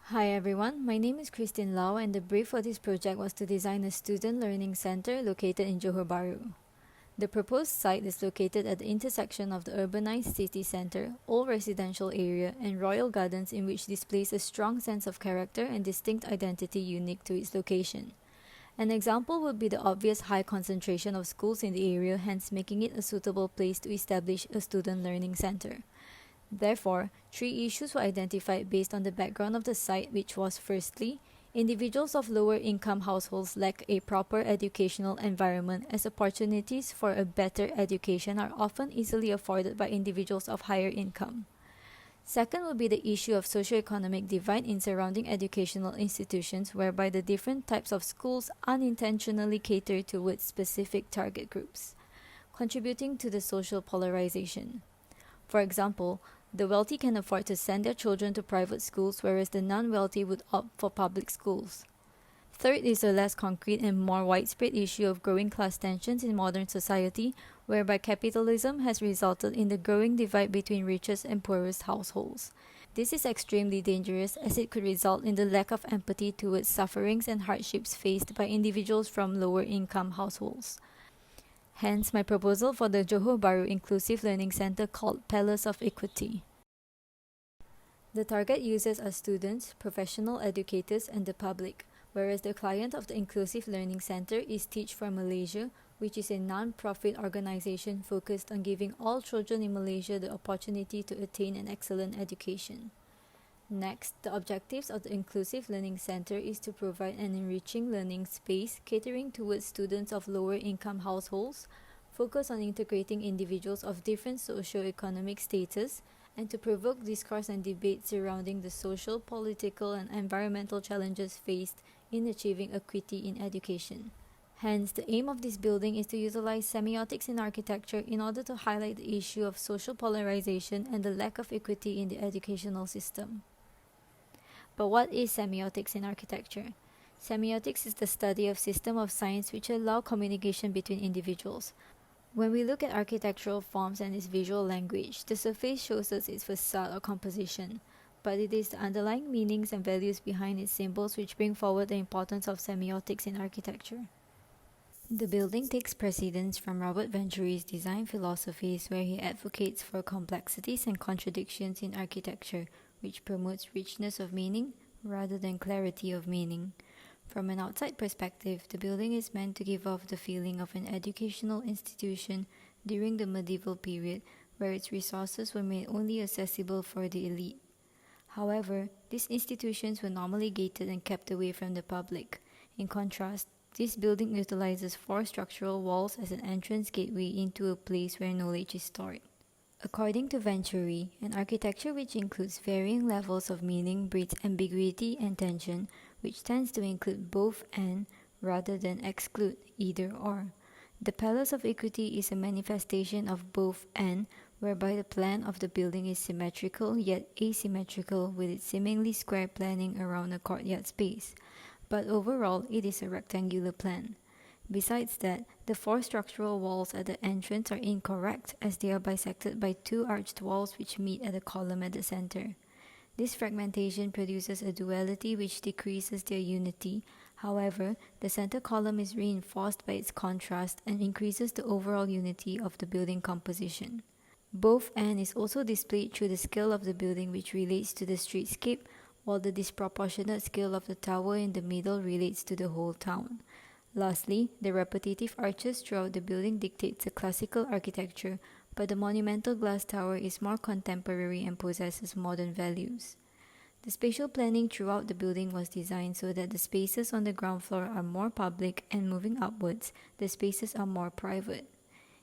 Hi everyone, my name is Kristine Low and the brief for this project was to design a student learning center located in Johor Bahru. The proposed site is located at the intersection of the urbanized city center, old residential area and royal gardens in which displays a strong sense of character and distinct identity unique to its location. An example would be the obvious high concentration of schools in the area, hence making it a suitable place to establish a student learning center. Therefore, three issues were identified based on the background of the site, which was firstly, individuals of lower income households lack a proper educational environment as opportunities for a better education are often easily afforded by individuals of higher income. Second would be the issue of socioeconomic divide in surrounding educational institutions whereby the different types of schools unintentionally cater towards specific target groups, contributing to the social polarization. For example, the wealthy can afford to send their children to private schools, whereas the non-wealthy would opt for public schools. Third is a less concrete and more widespread issue of growing class tensions in modern society, whereby capitalism has resulted in the growing divide between richest and poorest households. This is extremely dangerous as it could result in the lack of empathy towards sufferings and hardships faced by individuals from lower income households. Hence, my proposal for the Johor Bahru Inclusive Learning Center called Palace of Equity. The target users are students, professional educators, and the public, whereas the client of the Inclusive Learning Center is Teach for Malaysia, which is a non-profit organization focused on giving all children in Malaysia the opportunity to attain an excellent education. Next, the objectives of the Inclusive Learning Center is to provide an enriching learning space catering towards students of lower income households, focus on integrating individuals of different socio-economic status, and to provoke discourse and debate surrounding the social, political, and environmental challenges faced in achieving equity in education. Hence, the aim of this building is to utilize semiotics in architecture in order to highlight the issue of social polarization and the lack of equity in the educational system. But what is semiotics in architecture? Semiotics is the study of systems of science which allow communication between individuals. When we look at architectural forms and its visual language, the surface shows us its facade or composition, but it is the underlying meanings and values behind its symbols which bring forward the importance of semiotics in architecture. The building takes precedence from Robert Venturi's design philosophies where he advocates for complexities and contradictions in architecture, which promotes richness of meaning rather than clarity of meaning. From an outside perspective, the building is meant to give off the feeling of an educational institution during the medieval period where its resources were made only accessible for the elite. However, these institutions were normally gated and kept away from the public. In contrast, this building utilizes 4 structural walls as an entrance gateway into a place where knowledge is stored. According to Venturi, an architecture which includes varying levels of meaning breeds ambiguity and tension, which tends to include both and rather than exclude either or. The Palace of Equity is a manifestation of both and, whereby the plan of the building is symmetrical yet asymmetrical with its seemingly square planning around a courtyard space, but overall it is a rectangular plan. Besides that, the 4 structural walls at the entrance are incorrect as they are bisected by 2 arched walls which meet at a column at the center. This fragmentation produces a duality which decreases their unity. However, the center column is reinforced by its contrast and increases the overall unity of the building composition. Both and is also displayed through the scale of the building which relates to the streetscape, while the disproportionate scale of the tower in the middle relates to the whole town. Lastly, the repetitive arches throughout the building dictates a classical architecture, but the monumental glass tower is more contemporary and possesses modern values. The spatial planning throughout the building was designed so that the spaces on the ground floor are more public and moving upwards, the spaces are more private.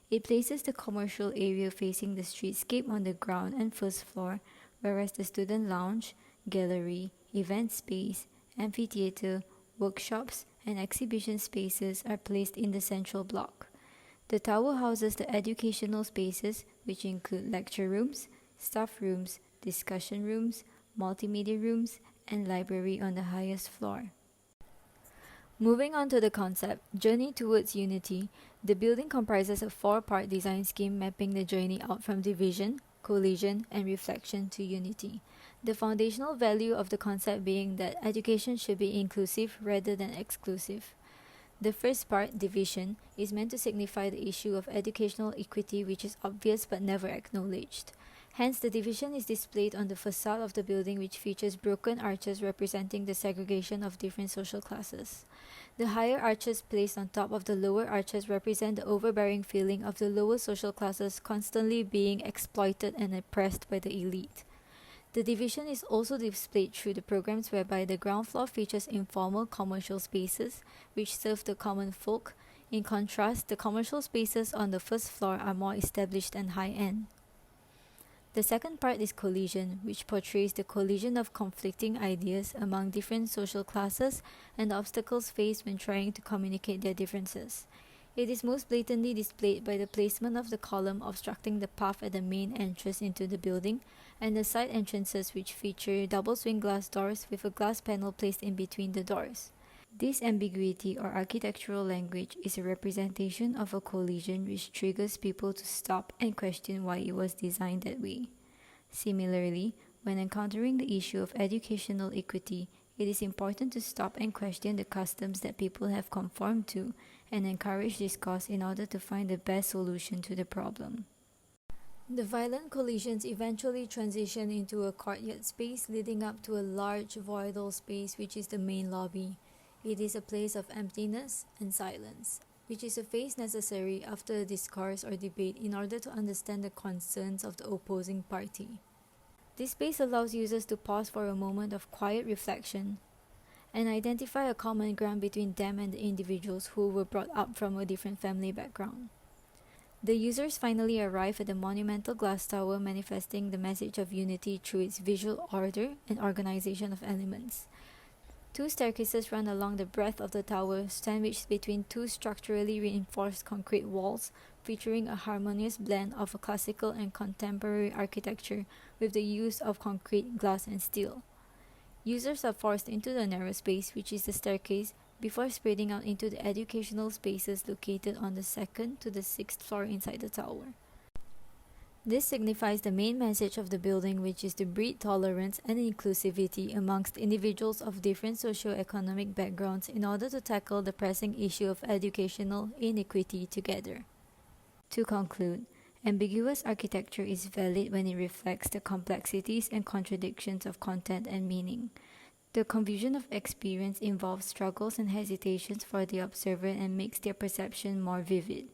It places the commercial area facing the streetscape on the ground and first floor, whereas the student lounge, gallery, event space, amphitheater, workshops, and exhibition spaces are placed in the central block. The tower houses the educational spaces, which include lecture rooms, staff rooms, discussion rooms, multimedia rooms, and library on the highest floor. Moving on to the concept, Journey Towards Unity, the building comprises a 4-part design scheme mapping the journey out from division, collision, and reflection to unity. The foundational value of the concept being that education should be inclusive rather than exclusive. The first part, division, is meant to signify the issue of educational equity which is obvious but never acknowledged. Hence, the division is displayed on the facade of the building which features broken arches representing the segregation of different social classes. The higher arches placed on top of the lower arches represent the overbearing feeling of the lower social classes constantly being exploited and oppressed by the elite. The division is also displayed through the programs whereby the ground floor features informal commercial spaces which serve the common folk. In contrast, the commercial spaces on the first floor are more established and high-end. The second part is collision, which portrays the collision of conflicting ideas among different social classes and the obstacles faced when trying to communicate their differences. It is most blatantly displayed by the placement of the column obstructing the path at the main entrance into the building and the side entrances which feature double swing glass doors with a glass panel placed in between the doors. This ambiguity or architectural language is a representation of a collision which triggers people to stop and question why it was designed that way. Similarly, when encountering the issue of educational equity, it is important to stop and question the customs that people have conformed to and encourage discourse in order to find the best solution to the problem. The violent collisions eventually transition into a courtyard space leading up to a large voidal space which is the main lobby. It is a place of emptiness and silence, which is a phase necessary after a discourse or debate in order to understand the concerns of the opposing party. This space allows users to pause for a moment of quiet reflection and identify a common ground between them and the individuals who were brought up from a different family background. The users finally arrive at the monumental glass tower manifesting the message of unity through its visual order and organization of elements. Two staircases run along the breadth of the tower, sandwiched between two structurally reinforced concrete walls, featuring a harmonious blend of a classical and contemporary architecture with the use of concrete, glass, and steel. Users are forced into the narrow space, which is the staircase, before spreading out into the educational spaces located on the 2nd to the 6th floor inside the tower. This signifies the main message of the building, which is to breed tolerance and inclusivity amongst individuals of different socio-economic backgrounds in order to tackle the pressing issue of educational inequity together. To conclude, ambiguous architecture is valid when it reflects the complexities and contradictions of content and meaning. The confusion of experience involves struggles and hesitations for the observer and makes their perception more vivid.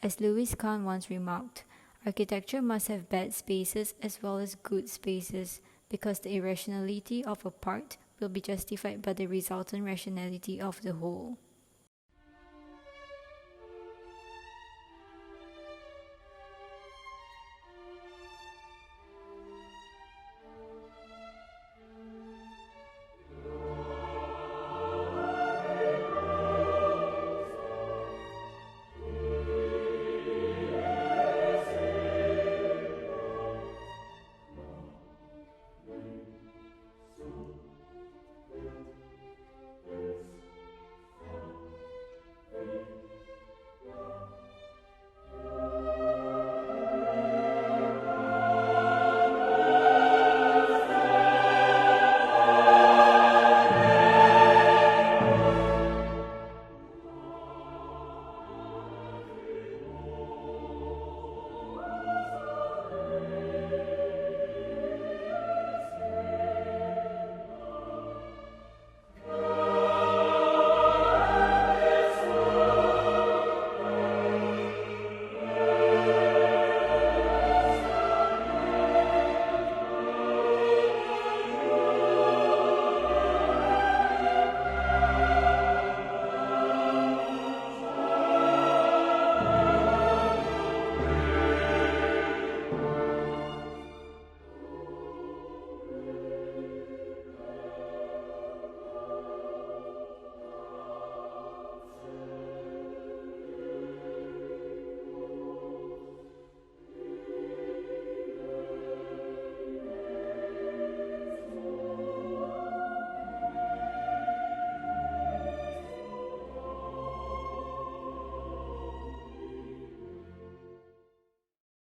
As Louis Kahn once remarked, architecture must have bad spaces as well as good spaces because the irrationality of a part will be justified by the resultant rationality of the whole.